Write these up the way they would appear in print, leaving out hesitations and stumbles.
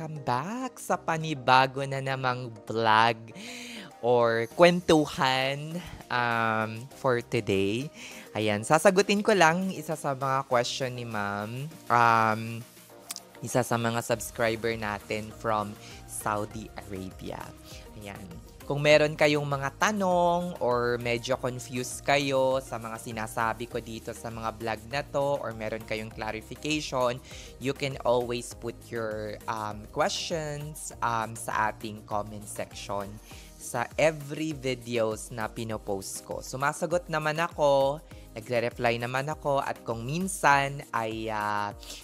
welcome back sa panibago na namang vlog or kwentuhan for today. Ayan, sasagutin ko lang isa sa mga question ni ma'am. Isa sa mga subscriber natin from Saudi Arabia. Ayan. Kung meron kayong mga tanong or medyo confused kayo sa mga sinasabi ko dito sa mga vlog na to or meron kayong clarification, you can always put your questions sa ating comment section sa every videos na pinopost ko. Sumasagot naman ako, nagre-reply naman ako at kung minsan ay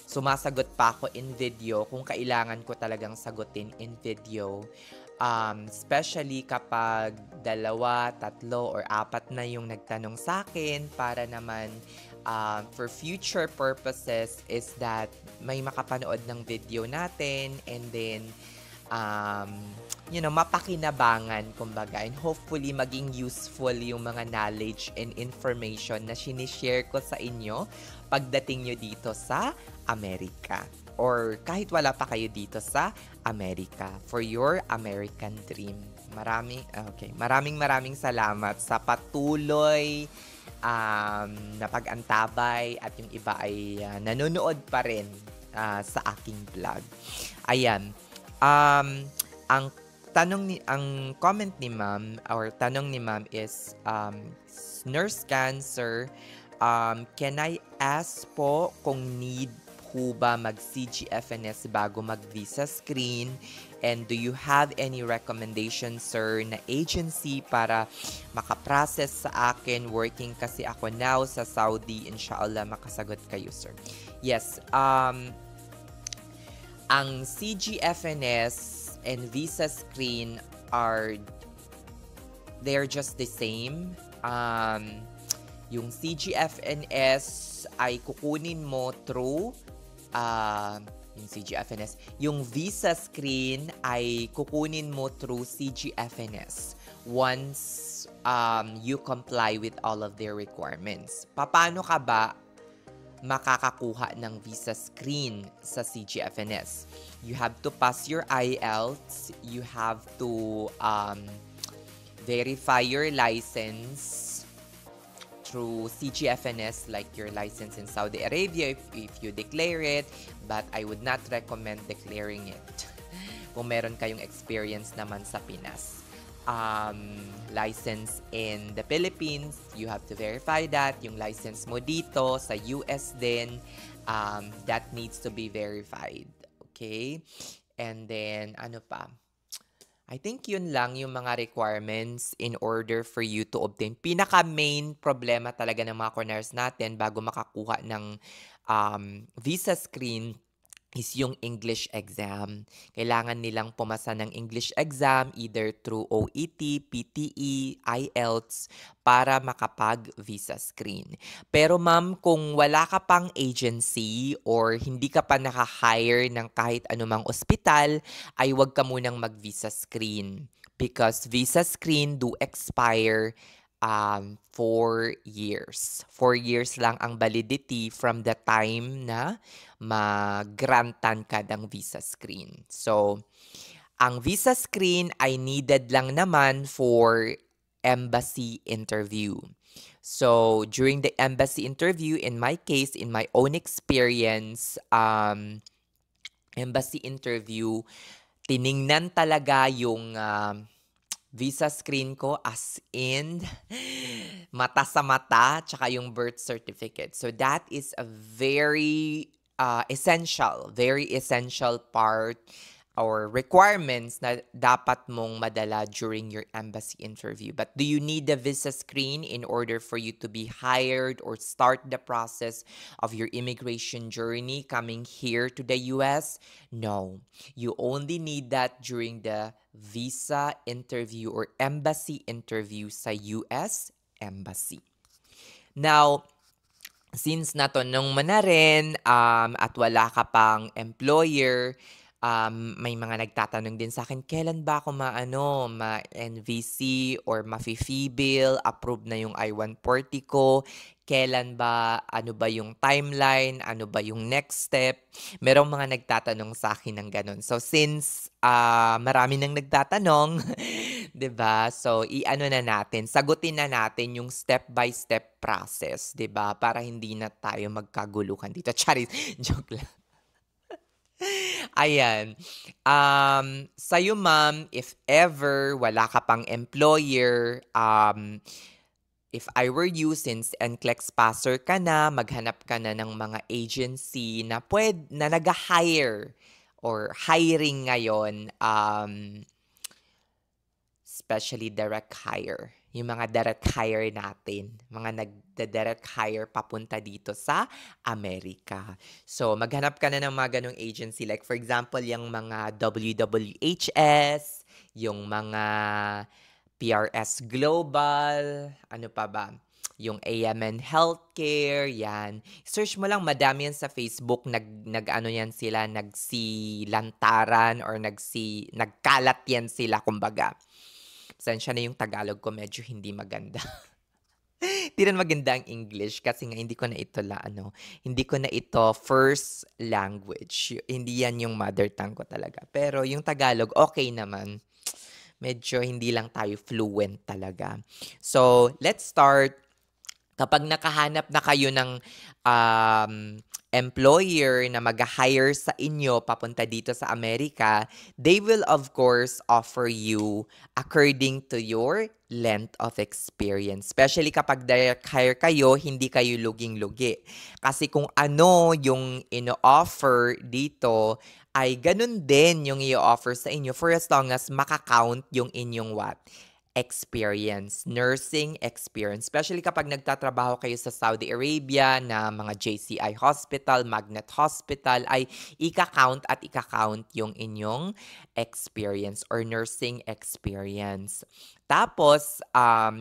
sumasagot pa ako in video kung kailangan ko talagang sagutin in video. Especially kapag 2, 3, or 4 na yung nagtanong sa akin para naman for future purposes is that may makapanood ng video natin and then mapakinabangan kumbaga and hopefully maging useful yung mga knowledge and information na sinishare ko sa inyo pagdating nyo dito sa Amerika or kahit wala pa kayo dito sa Amerika for your American dream. Maraming salamat sa patuloy na pag-antabay at yung iba ay nanonood pa rin sa aking vlog. Ayan. Ang comment ni ma'am or tanong ni ma'am is Nurse Cancer, can I ask po kung need po ba mag-CGFNS bago mag-visa screen? And do you have any recommendations, sir, na agency para makaprocess sa akin? Working kasi ako now sa Saudi. Inshallah, makasagot kayo, sir. Yes. Ang CGFNS and visa screen they're just the same. Yung CGFNS ay kukunin mo through yung CGFNS. Yung visa screen ay kukunin mo through CGFNS once you comply with all of their requirements. Paano ka ba makakakuha ng visa screen sa CGFNS? You have to pass your IELTS. You have to verify your license through CGFNS, like your license in Saudi Arabia if you declare it, but I would not recommend declaring it kung meron kayong experience naman sa Pinas. License in the Philippines, you have to verify that. Yung license mo dito sa US din, that needs to be verified. Okay? And then, ano pa? I think yun lang yung mga requirements in order for you to obtain. Pinaka-main problema talaga ng mga corners natin bago makakuha ng visa screen is yung English exam. Kailangan nilang pumasa ng English exam either through OET, PTE, IELTS para makapag-visa screen. Pero ma'am, kung wala ka pang agency or hindi ka pa naka-hire ng kahit anumang ospital, ay huwag ka munang mag-visa screen because visa screen do expire 4 years. 4 years lang ang validity from the time na mag-grantan ka ng visa screen. So, ang visa screen ay needed lang naman for embassy interview. So, during the embassy interview, in my case, in my own experience, embassy interview, tiningnan talaga yung visa screen ko as in mata sa mata tsaka yung birth certificate. So that is a very essential part or requirements na dapat mong madala during your embassy interview. But do you need the visa screen in order for you to be hired or start the process of your immigration journey coming here to the US? No. You only need that during the visa interview or embassy interview sa US Embassy. Now, since natanong mo na rin at wala ka pang employer, May mga nagtatanong din sa akin, kailan ba ako ma-NVC or mafi-FIBIL, approve na yung I-140 ko, kailan ba, ano ba yung timeline, ano ba yung next step? Merong mga nagtatanong sa akin ng gano'n. So since marami nang nagtatanong, 'di ba? So i-ano na natin, sagutin na natin yung step by step process, 'di ba? Para hindi na tayo magkaguluhan dito. Charis, joke lang. Ayan. Sa'yo ma'am, if ever wala ka pang employer, if I were you, since NCLEX passer ka na, maghanap ka na ng mga agency na nag-hire or hiring ngayon, especially direct hire. Yung mga direct hire natin, mga nagda-direct hire papunta dito sa Amerika. So, maghanap ka na ng mga ganong agency. Like for example, yung mga WWHS, yung mga PRS Global, ano pa ba? Yung AMN Healthcare, yan. Search mo lang, madami yan sa Facebook, nag-ano yan sila, nagsilantaran or nagkalat yan sila, kumbaga. Pasensya na yung Tagalog ko, medyo hindi maganda. Hindi rin maganda ang English kasi nga hindi ko na ito first language. Hindi yan yung mother tongue ko talaga. Pero yung Tagalog, okay naman. Medyo hindi lang tayo fluent talaga. So, let's start. Kapag nakahanap na kayo ng employer na mag-hire sa inyo papunta dito sa Amerika, they will of course offer you according to your length of experience. Especially kapag direct hire kayo, hindi kayo luging-lugi. Kasi kung ano yung ino-offer dito, ay ganun din yung i-offer sa inyo for as long as makakount yung inyong what? Experience, nursing experience. Especially kapag nagtatrabaho kayo sa Saudi Arabia na mga JCI Hospital, Magnet Hospital, ay ika-count yung inyong experience or nursing experience. Tapos,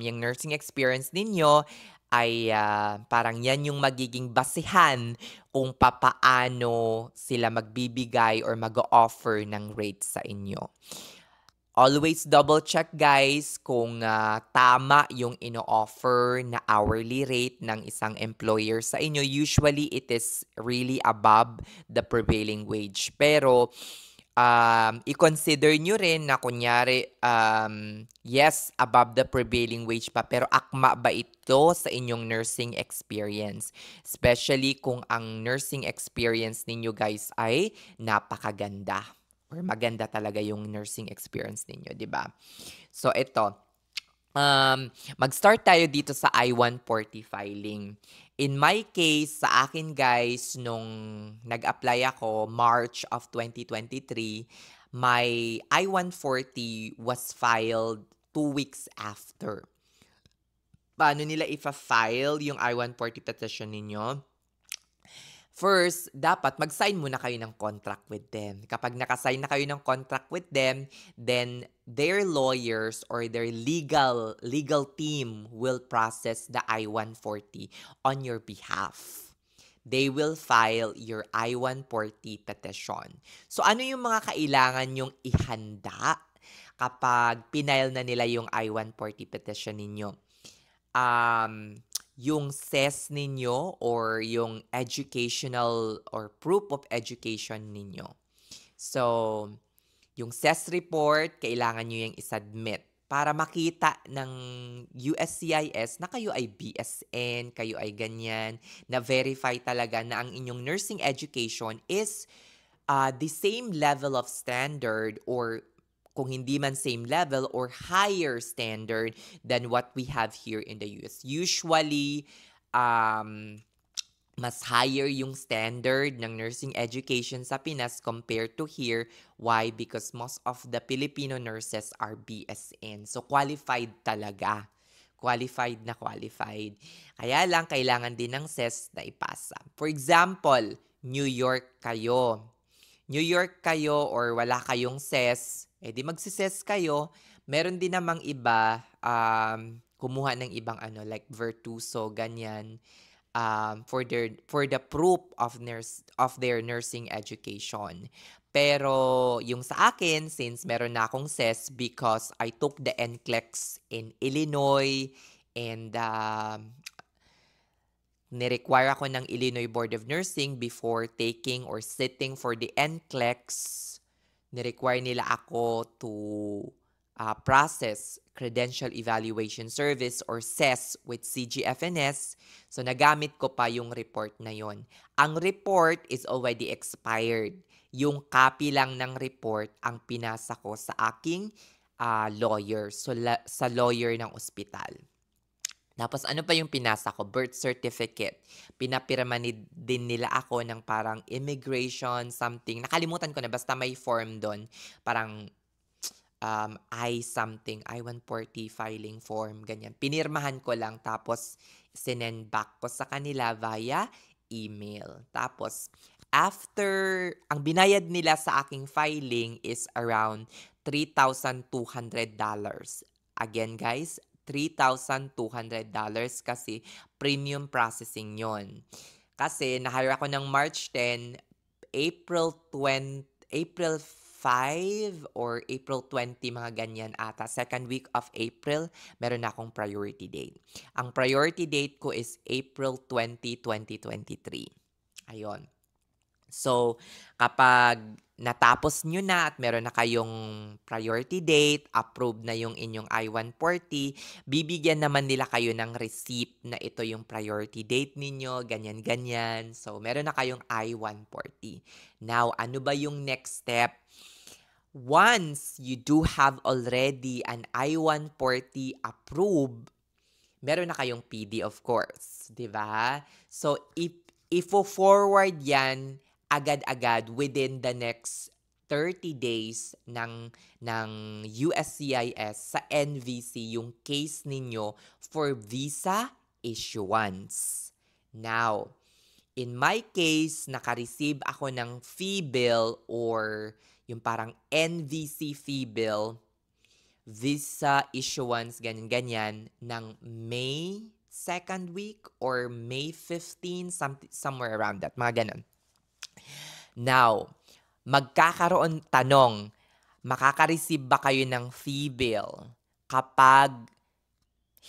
yung nursing experience ninyo ay parang yan yung magiging basihan kung papaano sila magbibigay or mag-offer ng rate sa inyo. Always double check guys kung tama yung ino-offer na hourly rate ng isang employer sa inyo. Usually, it is really above the prevailing wage. Pero, i-consider nyo rin na kunyari, yes, above the prevailing wage pa, pero akma ba ito sa inyong nursing experience? Especially kung ang nursing experience ninyo guys ay napakaganda or maganda talaga yung nursing experience ninyo, 'di ba? So ito, mag-start tayo dito sa I-140 filing. In my case, sa akin guys, nung nag-apply ako March of 2023, my I-140 was filed 2 weeks after. Paano nila ifa-file yung I-140 petition ninyo? First, dapat mag-sign muna kayo ng contract with them. Kapag naka-sign na kayo ng contract with them, then their lawyers or their legal team will process the I-140 on your behalf. They will file your I-140 petition. So ano yung mga kailangan yung ihanda kapag pinail na nila yung I-140 petition ninyo? Yung SES ninyo or yung educational or proof of education ninyo. So, yung SES report, kailangan nyo yung isubmit para makita ng USCIS na kayo ay BSN, kayo ay ganyan, na verify talaga na ang inyong nursing education is the same level of standard or kung hindi man same level or higher standard than what we have here in the US. Usually, mas higher yung standard ng nursing education sa Pinas compared to here. Why? Because most of the Filipino nurses are BSN. So, qualified talaga. Qualified na qualified. Kaya lang, kailangan din ng SES na ipasa. For example, New York kayo or wala kayong SES, di magsi-SES kayo. Meron din namang iba, kumuha ng ibang like Virtuso, ganyan. for the proof of their nursing education. Pero yung sa akin, since meron na akong SES because I took the NCLEX in Illinois and ni-require ako ng Illinois Board of Nursing before taking or sitting for the NCLEX. Ni-require nila ako to process Credential Evaluation Service or CES with CGFNS. So, nagamit ko pa yung report na yon. Ang report is already expired. Yung copy lang ng report ang pinasa ko sa aking lawyer. So, sa lawyer ng ospital. Tapos ano pa yung pinasa ko? Birth certificate. Pinapirma din nila ako ng parang immigration something. Nakalimutan ko na basta may form doon. Parang I-something, I-140 filing form, ganyan. Pinirmahan ko lang tapos sinend back ko sa kanila via email. Tapos after, ang binayad nila sa aking filing is around $3,200. Again guys, $3,200 kasi premium processing yon. Kasi na-hire ako ng March 10, April 5 or April 20, mga ganyan ata. Second week of April, meron na akong priority date. Ang priority date ko is April 20, 2023. Ayun. So, kapag natapos nyo na at meron na kayong priority date, approved na yung inyong I-140, bibigyan naman nila kayo ng receipt na ito yung priority date ninyo, ganyan-ganyan. So, meron na kayong I-140. Now, ano ba yung next step? Once you do have already an I-140 approved, meron na kayong PD of course, 'di ba? So if-forward 'yan agad-agad within the next 30 days ng USCIS sa NVC yung case ninyo for visa issuance. Now, in my case, naka-receive ako ng fee bill or yung parang NVC fee bill, visa issuance, ganyan-ganyan, ng May 2nd week or May 15, somewhere around that, mga ganon. Now, makaka-receive ba kayo ng fee bill kapag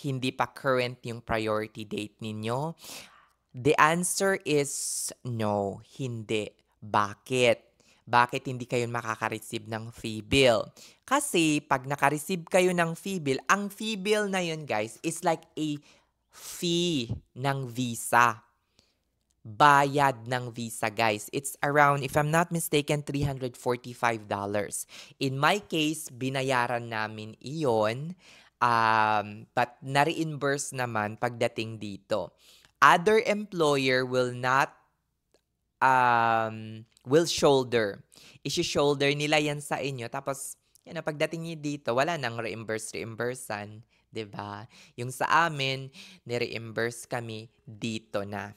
hindi pa current yung priority date ninyo? The answer is no, hindi. Bakit? Bakit hindi kayo makaka-receive ng fee bill? Kasi pag naka-receive kayo ng fee bill, ang fee bill na yun guys is like a fee ng visa. Bayad ng visa guys. It's around, if I'm not mistaken, $345. In my case, binayaran namin iyon, but na-reimburse naman pagdating dito. Other employer will not will shoulder. Isi-shoulder nila yan sa inyo. Tapos, yan na, pagdating niyo dito, wala nang reimburse-reimbursan. 'Di ba? Yung sa amin, ni-reimburse kami dito na.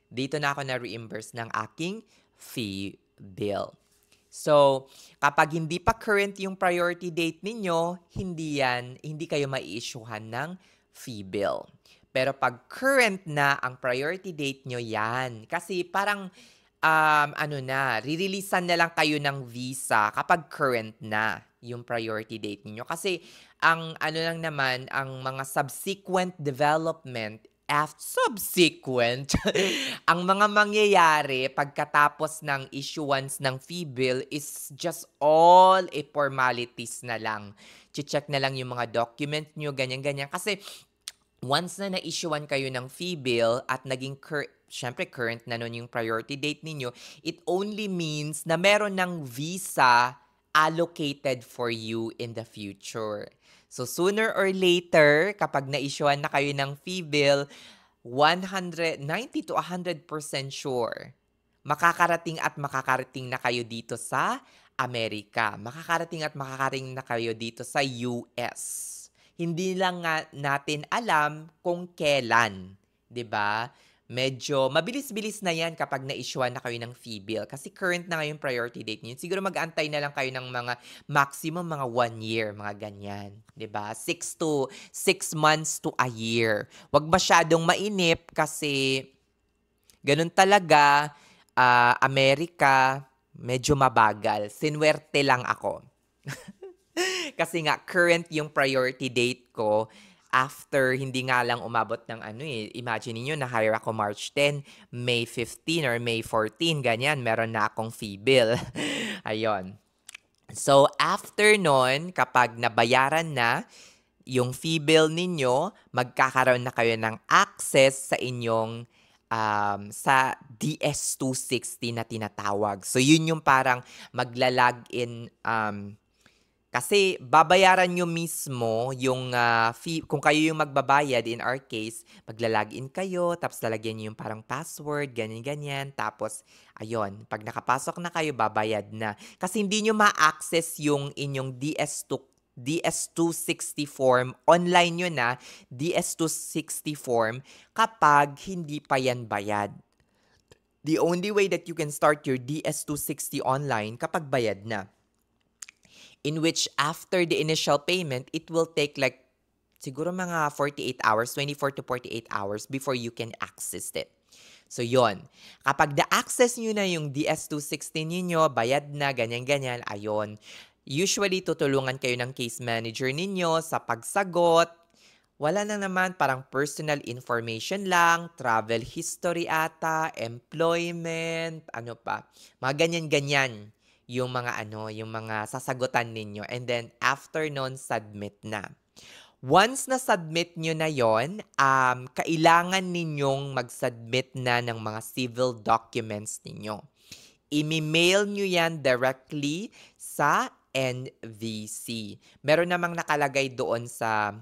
Dito na ako na-reimburse ng aking fee bill. So, kapag hindi pa current yung priority date ninyo, hindi kayo mai-issuehan ng fee bill. Pero pag current na ang priority date nyo, yan. Kasi parang, re-releasean na lang kayo ng visa kapag current na yung priority date niyo. Kasi, ang mga subsequent development, ang mga mangyayari pagkatapos ng issuance ng fee bill is just all a formalities na lang. Check na lang yung mga document nyo, ganyan-ganyan. Kasi, once na na-issuean kayo ng fee bill at naging syempre current na nun yung priority date ninyo, it only means na meron ng visa allocated for you in the future. So sooner or later, kapag na-issuean na kayo ng fee bill, 90 to 100% sure, makakarating na kayo dito sa Amerika. Makakarating na kayo dito sa US. Hindi lang nga natin alam kung kailan, 'di ba? medyo mabilis-bilis na yan kapag na-issuean na kayo ng fee bill. Kasi current na ngayon priority date niyo. Siguro mag-antay na lang kayo ng mga maximum mga 1 year, mga ganyan. 'Di ba? 6 months to a year. Huwag masyadong mainip kasi ganun talaga, Amerika, medyo mabagal. Sinuwerte lang ako. Kasi nga, current yung priority date ko after hindi nga lang umabot ng imagine niyo na-hire ako March 10, May 15 or May 14, ganyan, meron na akong fee bill. Ayun. So, after nun, kapag nabayaran na yung fee bill ninyo, magkakaroon na kayo ng access sa inyong sa DS260 na tinatawag. So, yun yung parang magla-login kasi babayaran nyo mismo yung fee. Kung kayo yung magbabayad, in our case, magla-login kayo, tapos lalagyan nyo yung parang password, ganyan-ganyan. Tapos, ayun, pag nakapasok na kayo, babayad na. Kasi hindi nyo ma-access yung inyong DS260 form. Online nyo na, DS260 form, kapag hindi pa yan bayad. The only way that you can start your DS260 online kapag bayad na. In which after the initial payment, it will take like siguro mga 48 hours, 24 to 48 hours before you can access it. So yon, kapag na-access nyo na yung DS260 ninyo, bayad na, ganyan-ganyan, ayon. Usually, tutulungan kayo ng case manager ninyo sa pagsagot. Wala na naman, parang personal information lang, travel history ata, employment, ano pa, mga ganyan-ganyan yung mga yung mga sasagutan ninyo. And then, after nun, submit na. Once na-submit nyo na yon, kailangan ninyong mag-submit na ng mga civil documents ninyo. I-mail nyo yan directly sa NVC. Meron namang nakalagay doon sa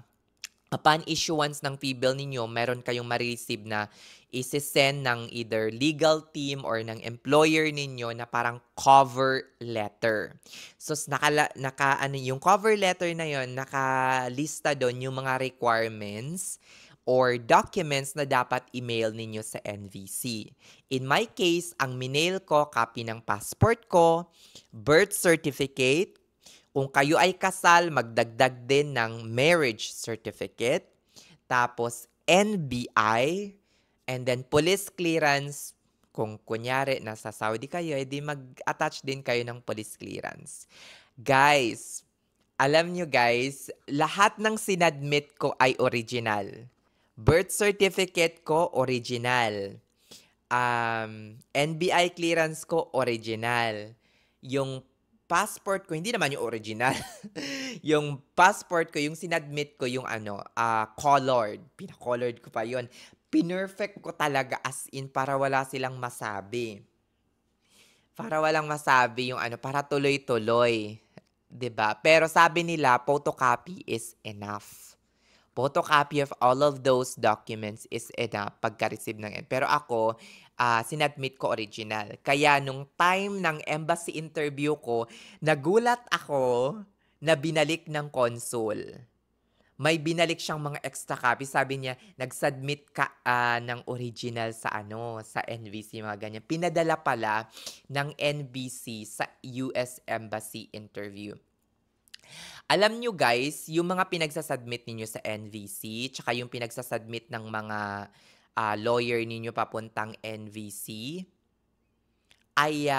upon issuance ng fee bill ninyo, meron kayong ma-receive na isi-send ng either legal team or ng employer ninyo na parang cover letter. So, yung cover letter na yon, nakalista doon yung mga requirements or documents na dapat email ninyo sa NVC. In my case, ang minail ko, copy ng passport ko, birth certificate. Kung kayo ay kasal, magdagdag din ng marriage certificate, tapos NBI, and then police clearance. Kung kunyari nasa Saudi kayo, edi mag-attach din kayo ng police clearance. Guys, alam nyo guys, lahat ng sinadmit ko ay original. Birth certificate ko, original. NBI clearance ko, original. Yung passport ko, hindi naman yung original. Yung passport ko, yung sinadmit ko, yung colored. Pina-colored ko pa yon. Pinerfect ko talaga as in para wala silang masabi. Para walang masabi yung para tuloy-tuloy. 'Di ba? Pero sabi nila, photocopy is enough. Photocopy of all of those documents is enough pagka-receive ng Pero ako, sinadmit ko original. Kaya nung time ng embassy interview ko, nagulat ako na binalik ng consul. May binalik siyang mga extra copy. Sabi niya, nag-submit ka ng original sa sa NVC, mga ganyan. Pinadala pala ng NVC sa US Embassy interview. Alam nyo guys, yung mga pinagsasubmit ninyo sa NVC, tsaka yung pinagsasubmit ng mga lawyer ninyo papuntang NVC, ay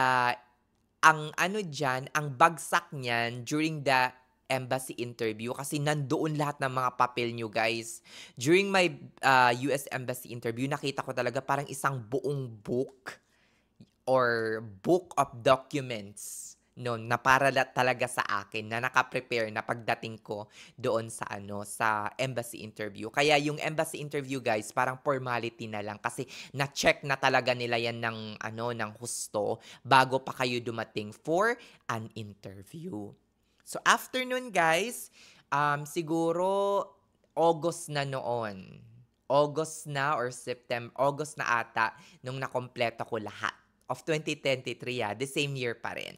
ang ang bagsak niyan during the embassy interview kasi nandoon lahat ng mga papel nyo guys. During my US Embassy interview, nakita ko talaga parang isang buong book or book of documents na para talaga sa akin na naka-prepare na pagdating ko doon sa sa embassy interview. Kaya yung embassy interview guys, parang formality na lang kasi na-check na talaga nila yan ng ng husto bago pa kayo dumating for an interview. So after nun guys, siguro August na noon. August na or September, August na ata nung nakompleto ko lahat of 2023 the same year pa rin.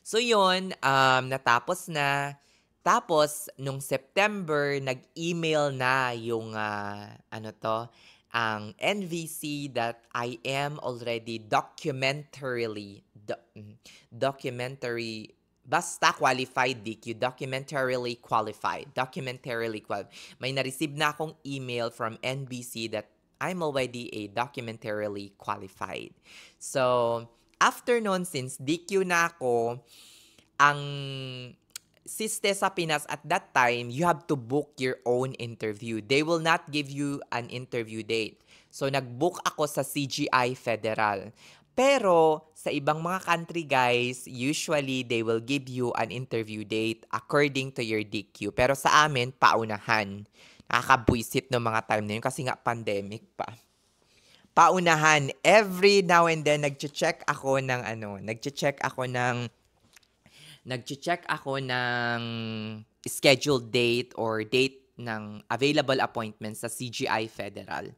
So yun, natapos na. Tapos, nung September, nag-email na yung, ang NVC that I am already documentary basta qualified DQ, documentarily qualified. May na-receive na akong email from NBC that I'm already a documentarily qualified. So, after nun, since DQ na ako, ang siste sa Pinas at that time, you have to book your own interview. They will not give you an interview date. So, nag-book ako sa CGI Federal. Pero, sa ibang mga country, guys, usually, they will give you an interview date according to your DQ. Pero sa amin, paunahan. Nakakabwisit no mga time na yun kasi nga pandemic pa. Paunahan. Every now and then, nag-check ako ng scheduled date or date ng available appointment sa CGI Federal.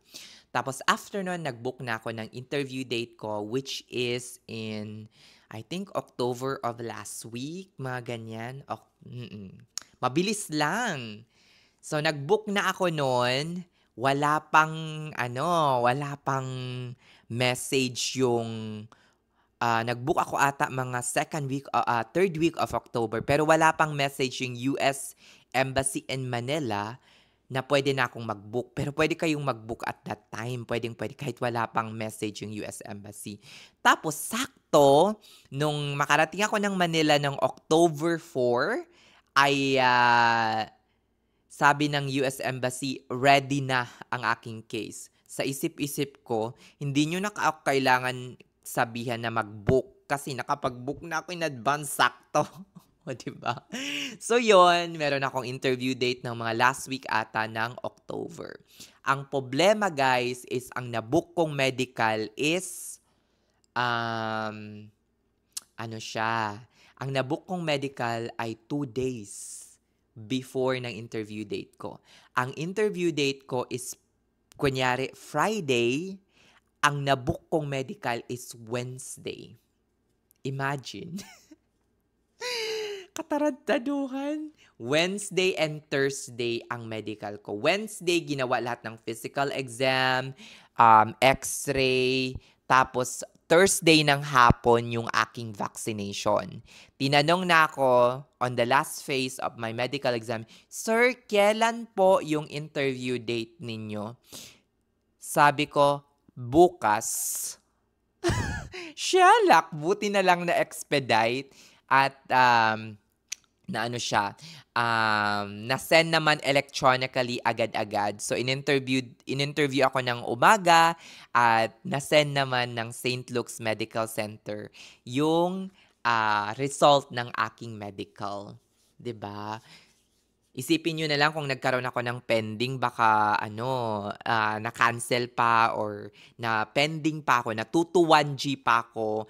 Tapos after nun, nag-book na ako ng interview date ko, which is in, I think, October of last week, mga ganyan. Mabilis lang. So, nag-book na ako noon. Wala pang message yung nag-book ako ata mga third week of October, pero wala pang message yung US Embassy in Manila na pwede na akong mag-book. Pero pwede kayong mag-book at that time. Pwede kahit wala pang message yung US Embassy. Tapos, sakto, nung makarating ako ng Manila ng October 4, ay sabi ng US Embassy, ready na ang aking case. Sa isip-isip ko, hindi nyo na kailangan sabihan na mag-book kasi nakapag-book na ako in advance, sakto. O, diba? So, yon, meron akong interview date ng mga last week ata ng October. Ang problema, guys, is ang nabook kong medical is, ang nabook kong medical ay 2 days before ng interview date ko. Ang interview date ko is, kunyari, Friday. Ang nabook kong medical is Wednesday. Imagine. Katarantaduhan. Wednesday and Thursday ang medical ko. Wednesday, ginawa lahat ng physical exam, x-ray, tapos Thursday ng hapon yung aking vaccination. Tinanong na ako on the last phase of my medical exam, "Sir, kailan po yung interview date ninyo?" Sabi ko, "Bukas." Shalak, buti na lang na-expedite at na-send naman electronically agad-agad. So, in-interview ako ng umaga at na-send naman ng St. Luke's Medical Center yung result ng aking medical. 'Di ba? Isipin nyo na lang kung nagkaroon ako ng pending, baka na-cancel pa or na pending pa ako, na 2 to 1G pa ako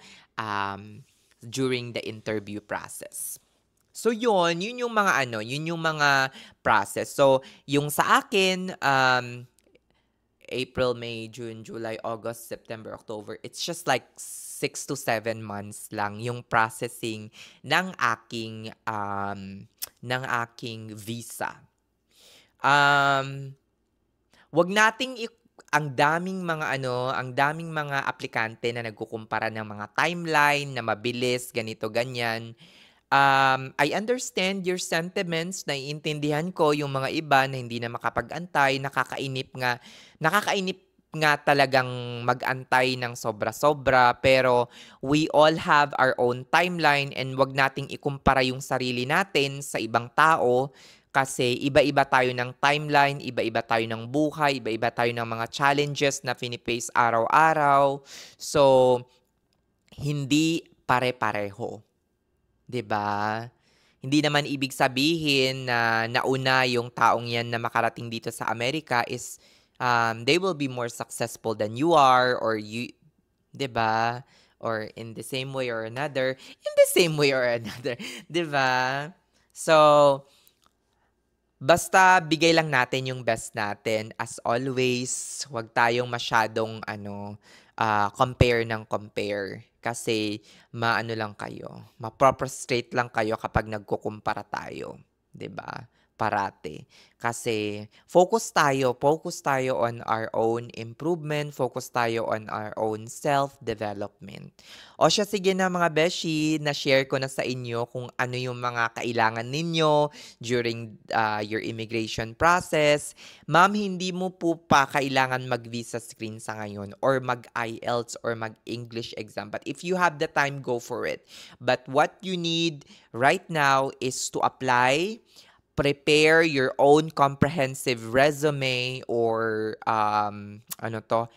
during the interview process. So yun yung mga process. So yung sa akin, April, May, June, July, August, September, October, it's just like 6 to 7 months lang yung processing ng aking visa. Wag nating ang daming mga aplikante na nagkukumpara ng mga timeline na mabilis, ganito, ganyan. I understand your sentiments, naiintindihan ko yung mga iba na hindi na makapag-antay, nakakainip nga talagang mag-antay ng sobra-sobra, pero we all have our own timeline and wag nating ikumpara yung sarili natin sa ibang tao kasi iba-iba tayo ng timeline, iba-iba tayo ng buhay, iba-iba tayo ng mga challenges na fini-face araw-araw. So, hindi pare-pareho. 'Di ba? Hindi naman ibig sabihin na nauna yung taong yan na makarating dito sa Amerika is they will be more successful than you are, or you, 'di ba? Or in the same way or another, 'di ba? So, basta bigay lang natin yung best natin. As always, huwag tayong masyadong compare ng compare. Kasi ma-frustrate lang kayo kapag nagkukumpara tayo, 'di ba? parate. Kasi focus tayo on our own improvement, focus tayo on our own self-development. O siya, sige na mga beshi, na-share ko na sa inyo kung ano yung mga kailangan ninyo during your immigration process. Ma'am, hindi mo po pa kailangan mag-visa screen sa ngayon or mag-IELTS or mag-English exam. But if you have the time, go for it. But what you need right now is to apply, prepare your own comprehensive resume or application